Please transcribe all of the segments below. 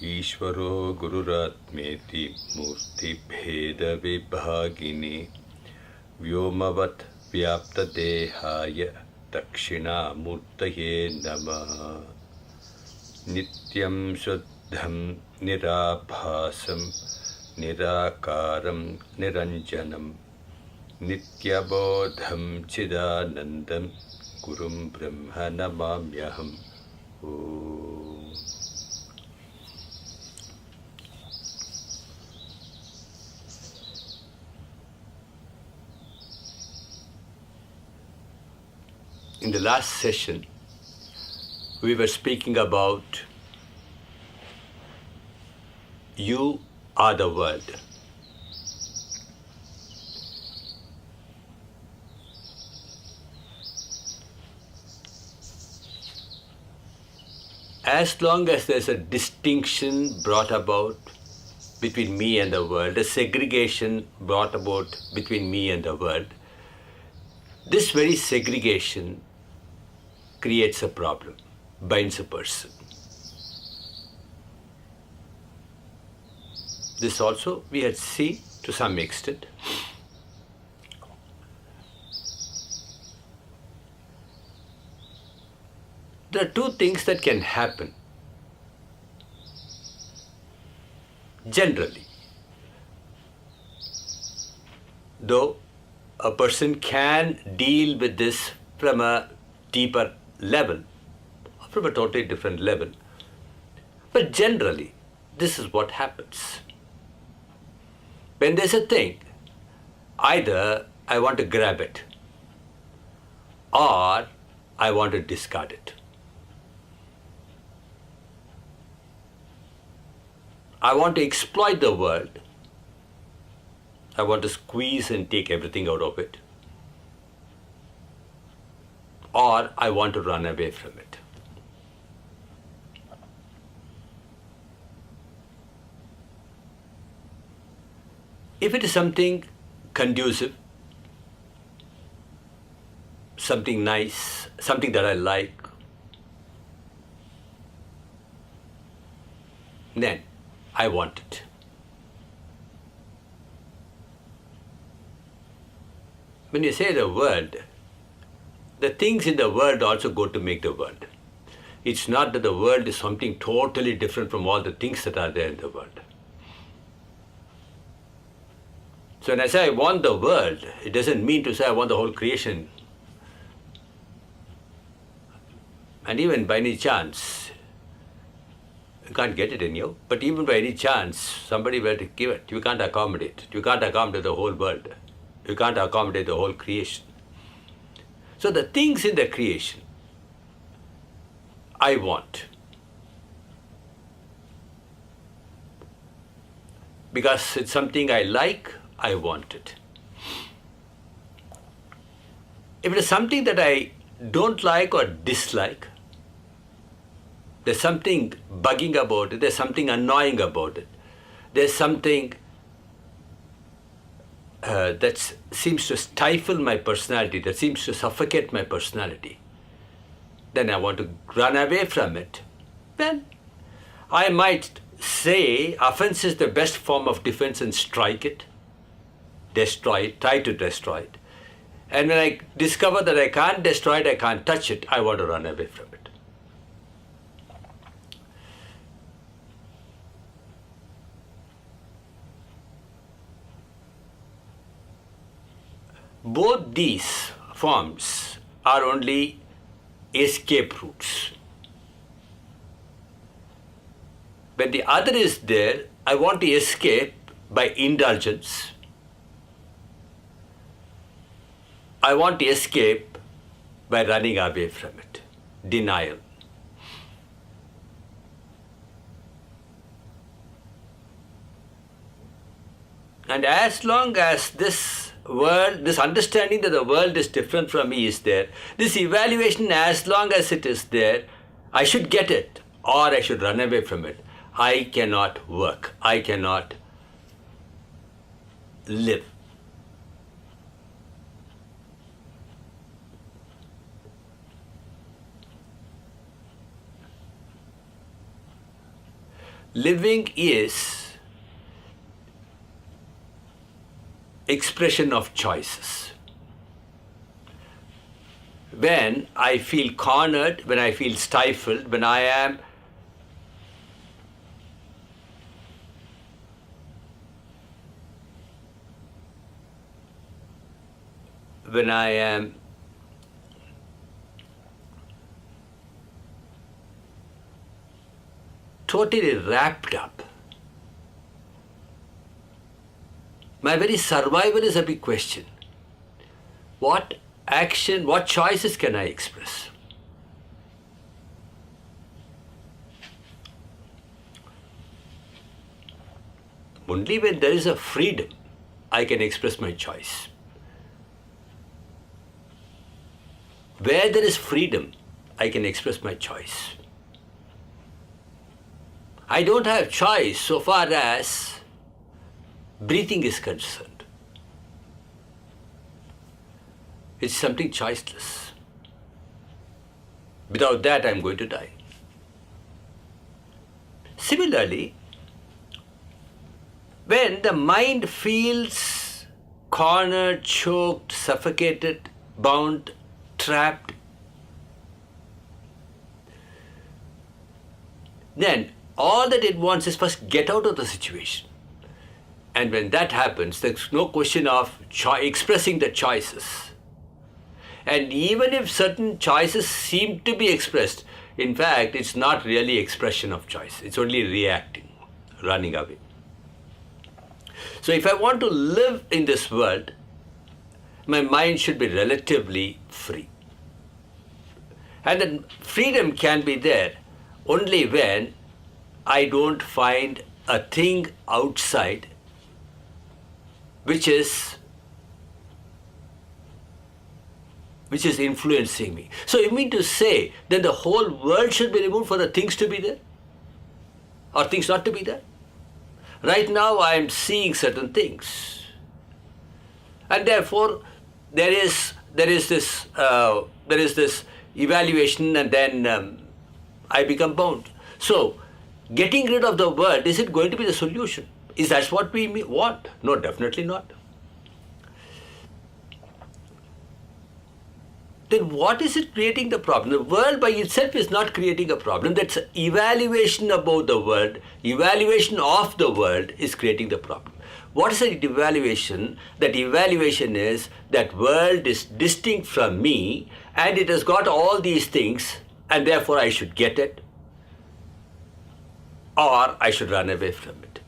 ईश्वरो गुरुरात्मेति मूर्तिभेदविभागिने व्योमवत् व्याप्तदेहाय दक्षिणामूर्तये नमः। नित्यं शुद्धं निराभासं निराकारं निरञ्जनं नित्यबोधं चिदानन्दं गुरुं ब्रह्म नमाम्यहम्। ओम। In the last session, we were speaking about you are the world. As long as there's a distinction brought about between me and the world, a segregation brought about between me and the world, this very segregation creates a problem, binds a person. This also we had seen to some extent. There are two things that can happen generally. Though a person can deal with this from a deeper level, from a totally different level, but generally, this is what happens. When there's a thing, either I want to grab it or I want to discard it. I want to exploit the world. I want to squeeze and take everything out of it. Or I want to run away from it. If it is something conducive, something nice, something that I like, then I want it. When you say the world, the things in the world also go to make the world. It's not that the world is something totally different from all the things that are there in the world. So when I say I want the world, it doesn't mean to say I want the whole creation. And even by any chance, you can't get it anyhow, but even by any chance, somebody were to give it, you can't accommodate it. You can't accommodate the whole world. You can't accommodate the whole creation. So the things in the creation, I want. Because it's something I like, I want it. If it is something that I don't like or dislike, there's something bugging about it, there's something annoying about it, there's something that seems to stifle my personality, that seems to suffocate my personality, then I want to run away from it. Then I might say offense is the best form of defense and strike it, destroy it, try to destroy it. And when I discover that I can't destroy it, I can't touch it, I want to run away from it. Both these forms are only escape routes. When the other is there, I want to escape by indulgence. I want to escape by running away from it, denial. And as long as this world, this understanding that the world is different from me is there, this evaluation, as long as it is there, I should get it or I should run away from it. I cannot work. I cannot live. living is expression of choices. When I feel cornered, when I feel stifled, when I am totally wrapped up, my very survival is a big question. What action, what choices can I express? Only when there is a freedom, I can express my choice. Where there is freedom, I can express my choice. I don't have choice so far as breathing is concerned. It's something choiceless. Without that, I'm going to die. Similarly, when the mind feels cornered, choked, suffocated, bound, trapped, then all that it wants is first get out of the situation. And when that happens, there's no question of expressing the choices. And even if certain choices seem to be expressed, in fact, it's not really expression of choice. It's only reacting, running away. So if I want to live in this world, my mind should be relatively free. And then freedom can be there only when I don't find a thing outside which is influencing me. So you mean to say then the whole world should be removed for the things to be there? Or things not to be there? Right now I am seeing certain things. And therefore there is this evaluation, and then I become bound. So getting rid of the world, is it going to be the solution? Is that what we want? No, definitely not. Then what is it creating the problem? The world by itself is not creating a problem. That's evaluation about the world, evaluation of the world is creating the problem. What is that evaluation? That evaluation is that world is distinct from me and it has got all these things and therefore I should get it or I should run away from it.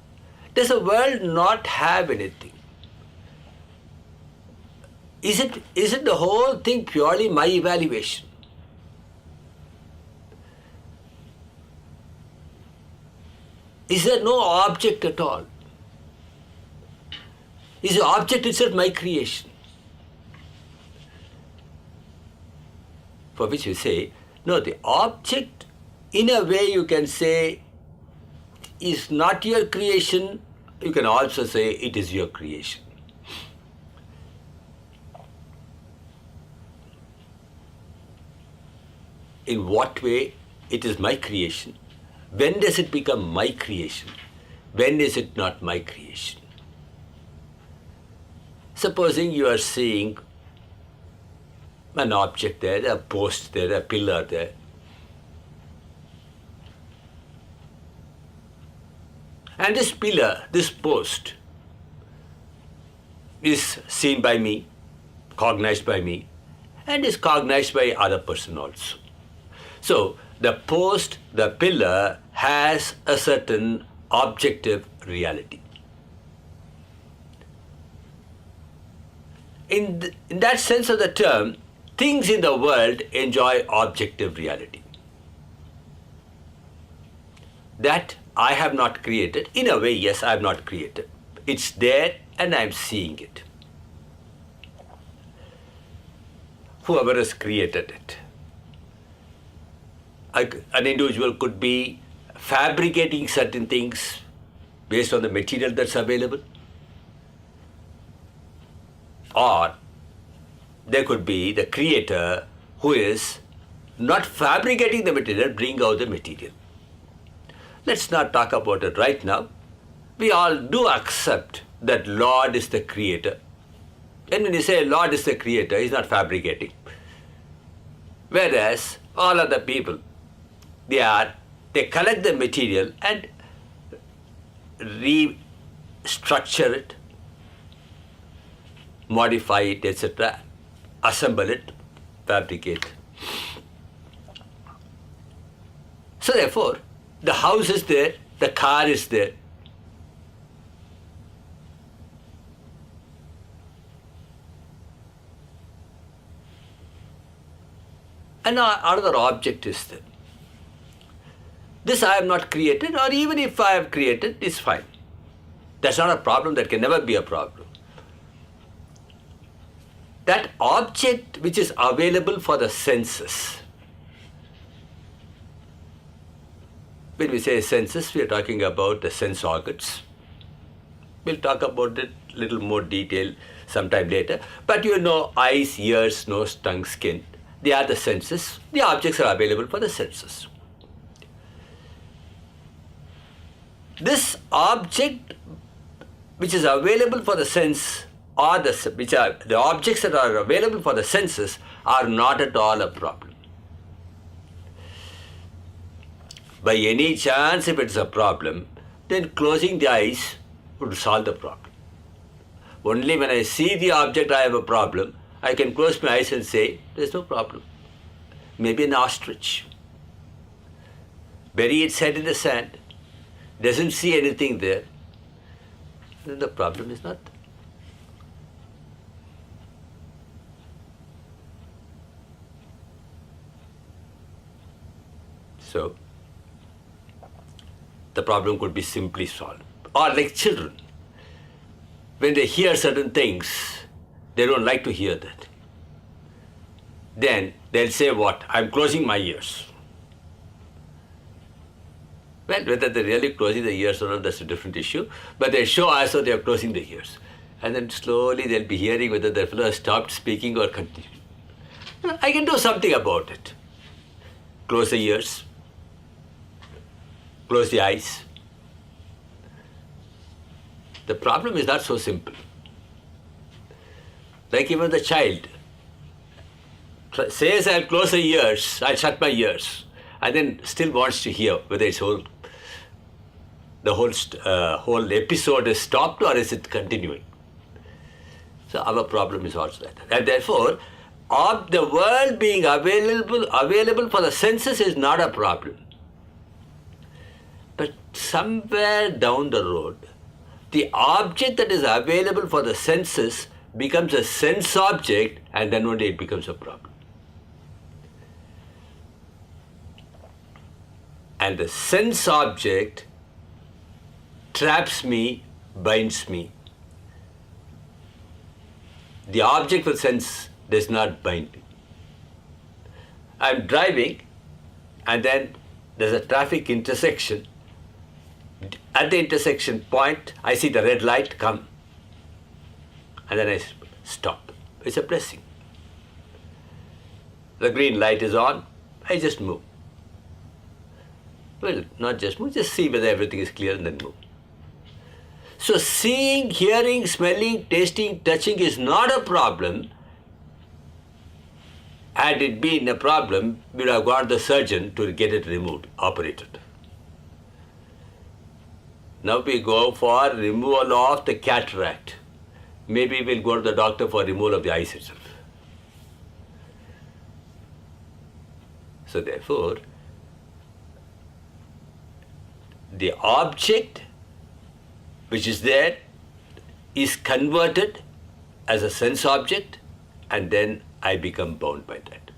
Does the world not have anything? Is it the whole thing purely my evaluation? Is there no object at all? Is the object itself my creation? For which you say, no, the object in a way you can say is not your creation. You can also say it is your creation. In what way it is my creation? When does it become my creation? When is it not my creation? Supposing you are seeing an object there, a post there, a pillar there. And this pillar, this post, is seen by me, cognized by me, and is cognized by other person also. So the post, the pillar has a certain objective reality. In that sense of the term, things in the world enjoy objective reality. That I have not created. In a way, yes, I have not created. It's there and I'm seeing it. Whoever has created it. An individual could be fabricating certain things based on the material that's available. Or there could be the creator who is not fabricating the material, bring out the material. let's not talk about it right now. We all do accept that Lord is the creator. And when you say Lord is the creator, he's not fabricating. Whereas all other people, they collect the material and restructure it, modify it, etc., assemble it, fabricate. So therefore, the house is there, the car is there. And another object is there. This I have not created, or even if I have created, it's fine. That's not a problem, that can never be a problem. That object which is available for the senses. When we say senses, we are talking about the sense organs. We'll talk about it a little more detail sometime later. But you know, eyes, ears, nose, tongue, skin, they are the senses. The objects are available for the senses. This object which is available for the sense, or the objects that are available for the senses, are not at all a problem. By any chance, if it's a problem, then closing the eyes would solve the problem. Only when I see the object I have a problem, I can close my eyes and say, there's no problem. Maybe an ostrich. Bury its head in the sand, doesn't see anything there, then the problem is not there. So, the problem could be simply solved. Or like children, when they hear certain things, they don't like to hear that. Then they'll say what? I'm closing my ears. Well, whether they're really closing the ears or not, that's a different issue. But they show as though they are closing the ears. And then slowly they'll be hearing whether the fellow has stopped speaking or continued. I can do something about it. Close the ears. Close the eyes. The problem is not so simple. Like even the child says, I'll close the ears, I'll shut my ears, and then still wants to hear whether the whole episode is stopped or is it continuing. So our problem is also that. And therefore, of the world being available for the senses is not a problem. But somewhere down the road, the object that is available for the senses becomes a sense object, and then only it becomes a problem. And the sense object traps me, binds me. The object of sense does not bind me. I'm driving, and then there's a traffic intersection. At the intersection point, I see the red light come, and then I stop. It's a blessing. The green light is on, I just move. Well, not just move, just see whether everything is clear and then move. So seeing, hearing, smelling, tasting, touching is not a problem. Had it been a problem, we would have got the surgeon to get it removed, operated. Now we go for removal of the cataract. Maybe we'll go to the doctor for removal of the eyes itself. So therefore, the object which is there is converted as a sense object, and then I become bound by that.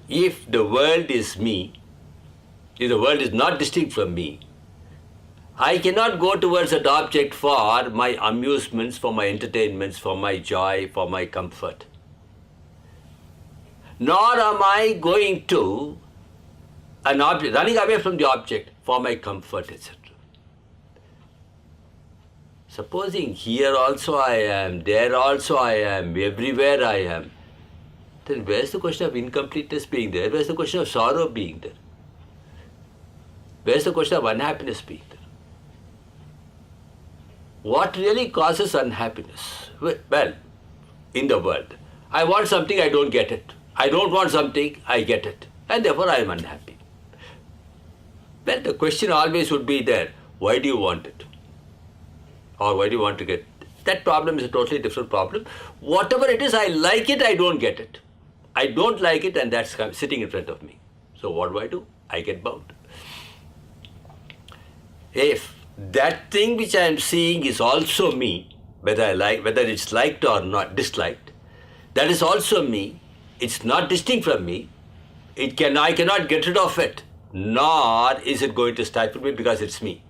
If the world is me, if the world is not distinct from me, I cannot go towards that object for my amusements, for my entertainments, for my joy, for my comfort. Nor am I going to an object, running away from the object for my comfort, etc. Supposing here also I am, there also I am, everywhere I am, then where's the question of incompleteness being there? Where's the question of sorrow being there? Where's the question of unhappiness being there? What really causes unhappiness? Well, in the world, I want something, I don't get it. I don't want something, I get it. And therefore I am unhappy. Well, the question always would be there, why do you want it? Or why do you want to get it? That problem is a totally different problem. Whatever it is, I like it, I don't get it. I don't like it, and that's sitting in front of me. So what do? I get bound. If that thing which I am seeing is also me, whether it's liked or not disliked, that is also me. It's not distinct from me. I cannot get rid of it, nor is it going to stifle me because it's me.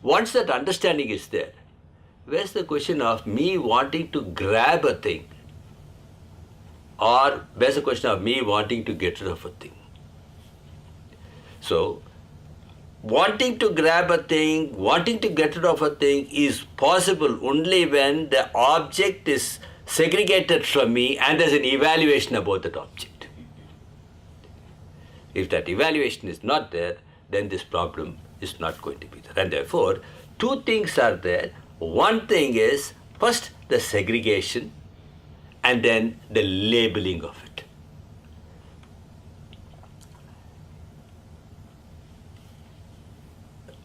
Once that understanding is there, where's the question of me wanting to grab a thing, or where's the question of me wanting to get rid of a thing? So, wanting to grab a thing, wanting to get rid of a thing is possible only when the object is segregated from me and there's an evaluation about that object. If that evaluation is not there, then this problem is not going to be there. And therefore, two things are there. One thing is, first the segregation and then the labeling of it.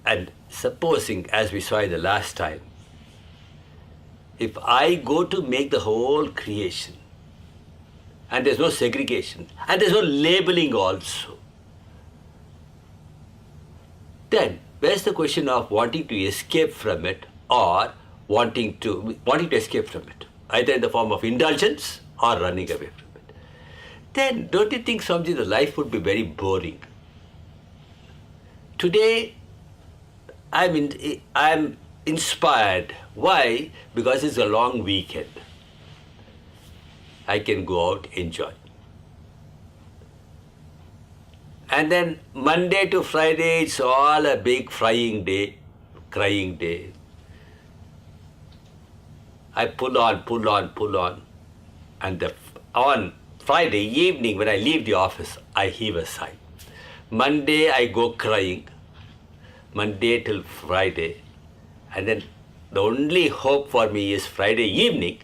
And supposing, as we saw in the last time, if I go to make the whole creation, and there's no segregation, and there's no labeling also, then where's the question of wanting to escape from it or wanting to escape from it, either in the form of indulgence or running away from it? Then don't you think, Swamiji, the life would be very boring? Today, I'm inspired. Why? Because it's a long weekend. I can go out, enjoy. And then Monday to Friday, it's all a big frying day, crying day. I pull on. And on Friday evening, when I leave the office, I heave a sigh. Monday, I go crying. Monday till Friday. And then the only hope for me is Friday evening.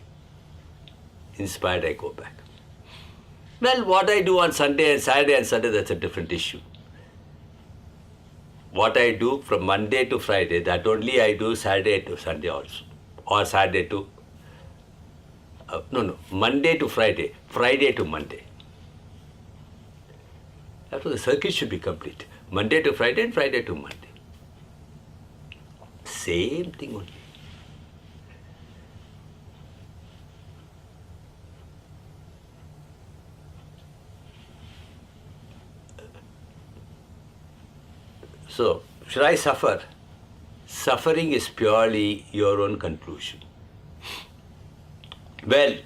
Inspired, I go back. Well, what I do on Sunday and Saturday and Sunday, that's a different issue. What I do from Monday to Friday, that only I do Saturday to Sunday also. Or Saturday to, Monday to Friday, Friday to Monday. That's why the circuit should be complete. Monday to Friday and Friday to Monday. Same thing only. So, should I suffer? Suffering is purely your own conclusion. Well,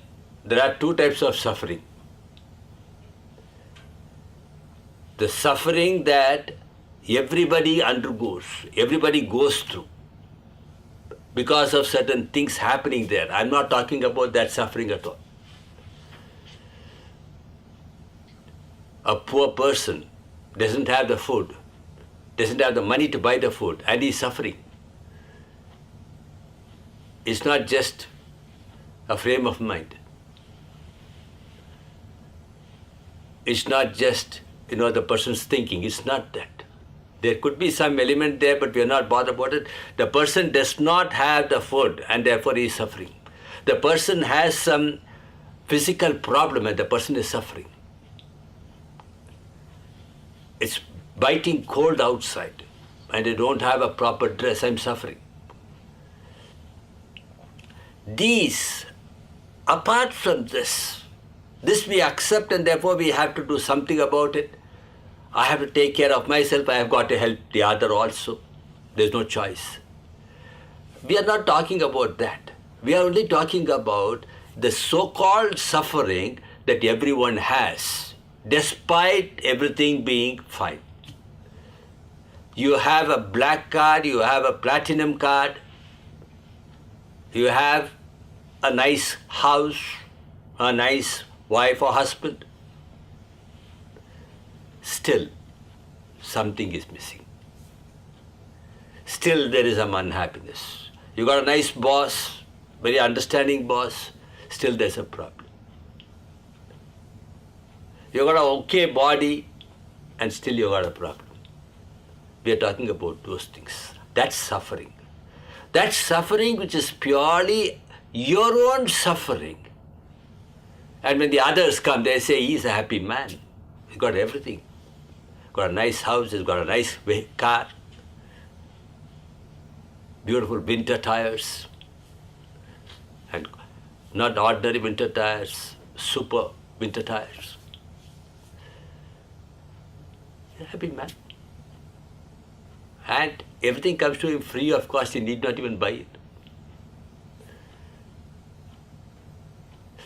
there are two types of suffering. The suffering that everybody undergoes, everybody goes through because of certain things happening there. I'm not talking about that suffering at all. A poor person doesn't have the food, doesn't have the money to buy the food, and he's suffering. It's not just a frame of mind. It's not just, the person's thinking. It's not that. There could be some element there, but we are not bothered about it. The person does not have the food, and therefore he is suffering. The person has some physical problem, and the person is suffering. It's biting cold outside, and I don't have a proper dress, I'm suffering. These, apart from this we accept, and therefore we have to do something about it. I have to take care of myself, I have got to help the other also. There's no choice. We are not talking about that. We are only talking about the so-called suffering that everyone has, despite everything being fine. You have a black card, you have a platinum card, you have a nice house, a nice wife or husband. Still, something is missing. still there is some unhappiness. You got a nice boss, very understanding boss, still there's a problem. You got an okay body, and still you got a problem. We are talking about those things. That's suffering. That's suffering which is purely your own suffering. And when the others come, they say, he's a happy man. He's got everything. Got a nice house, he's got a nice car, beautiful winter tires, and not ordinary winter tires, super winter tires. He's a happy man. And everything comes to him free of cost, he need not even buy it.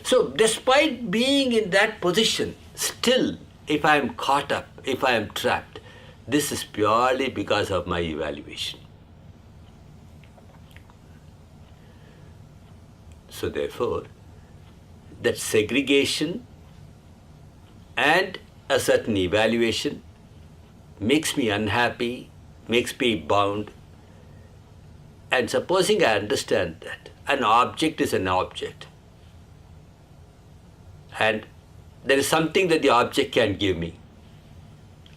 So despite being in that position, still, if I am caught up, if I am trapped, this is purely because of my evaluation. So therefore, that segregation and a certain evaluation makes me unhappy, makes me bound. And supposing I understand that an object is an object, and there is something that the object can give me,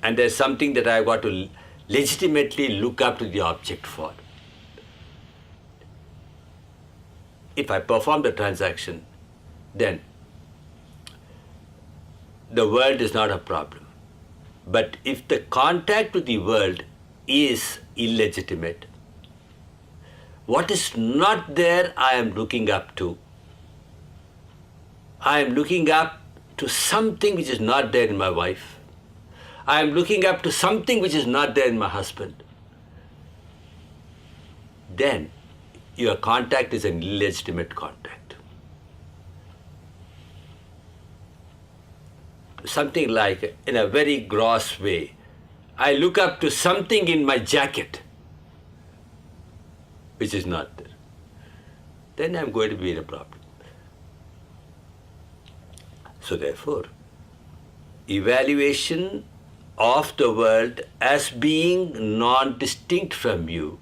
and there is something that I got to legitimately look up to the object for. If I perform the transaction, then the world is not a problem. But if the contact with the world is illegitimate, what is not there I am looking up to. I am looking up to something which is not there in my wife. I am looking up to something which is not there in my husband. Then your contact is an illegitimate contact. Something like, in a very gross way, I look up to something in my jacket which is not there. Then I'm going to be in a problem. So therefore, evaluation of the world as being non-distinct from you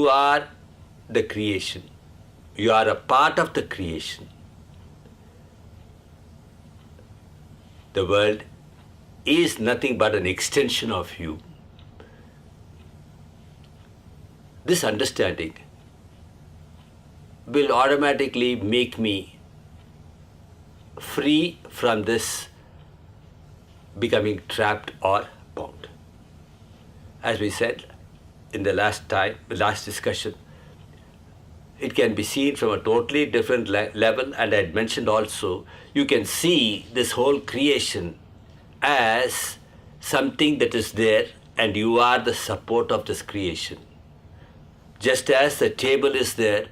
are the creation. You are a part of the creation. The world is nothing but an extension of you. This understanding will automatically make me free from this becoming trapped or bound. As we said in the last discussion, it can be seen from a totally different level, and I had mentioned also, you can see this whole creation as something that is there, and you are the support of this creation. Just as the table is there,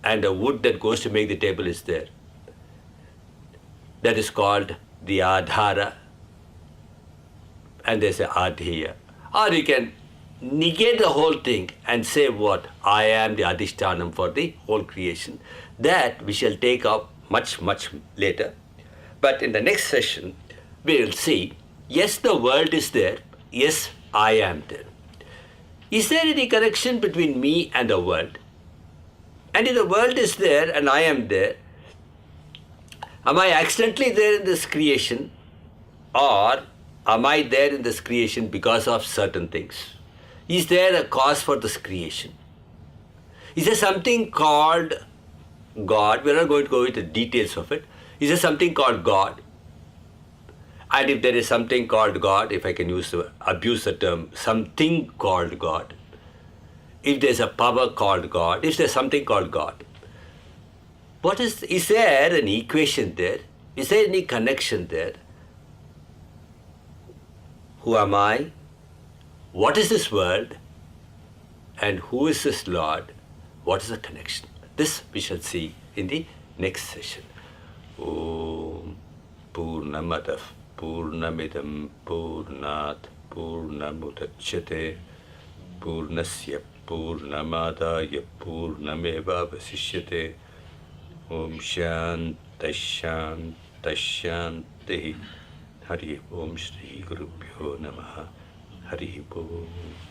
and the wood that goes to make the table is there. That is called the adhara, and there's a adheya. Or you can negate the whole thing and say what? I am the adhishtanam for the whole creation. That we shall take up much, much later. But in the next session, we will see, yes, the world is there. Yes, I am there. Is there any connection between me and the world? And if the world is there and I am there, am I accidentally there in this creation, or am I there in this creation because of certain things? Is there a cause for this creation? Is there something called God? We're not going to go into the details of it. Is there something called God? And if there is something called God, if I can abuse the term, something called God, if there's a power called God, if there's something called God, is there an equation there? Is there any connection there? Who am I? What is this world? And who is this Lord? What is the connection? This we shall see in the next session. Om Purnamadav Purnamidam Purnat Purnamudachyate Purnasya Purnamadaya Purnameva Vasishyate Om Shanta Shanta Tashanti. Hari Om Shri Gurubhyo Namaha. Hari Om.